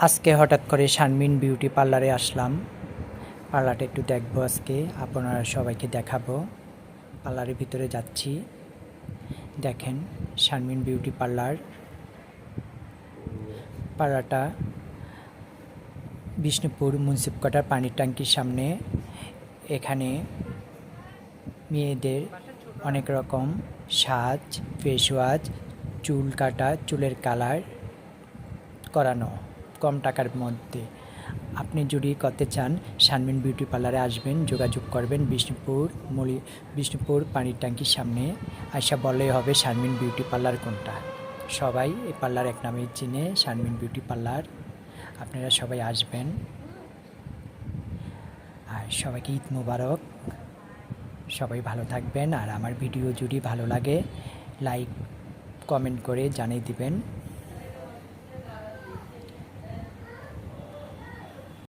আজকে হঠাৎ করে শারমিন বিউটি পার্লারে আসলাম। পার্লারটা একটু দেখবো, আজকে আপনারা সবাইকে দেখাবো। পার্লারের ভিতরে যাচ্ছি, দেখেন শারমিন বিউটি পার্লারটা বিষ্ণুপুর মুন্সিপালিটির পানির ট্যাঙ্কির সামনে। এখানে মেয়েদের অনেক রকম সাজ, ফেস ওয়াশ, চুল কাটা, চুলের কালার করানো কম টাকার মধ্যে। আপনি যদি করতে চান শারমিন বিউটি পার্লারে আসবেন, যোগাযোগ করবেন বিষ্ণুপুর পানির ট্যাঙ্কির সামনে। আয়সা বললেই হবে শারমিন বিউটি পার্লার কোনটা। সবাই এই পার্লার এক নামে চিনে, শারমিন বিউটি পার্লার। আপনারা সবাই আসবেন। আর সবাইকে ঈদ মোবারক। সবাই ভালো থাকবেন। আর আমার ভিডিও যদি ভালো লাগে লাইক কমেন্ট করে জানিয়ে দিবেন।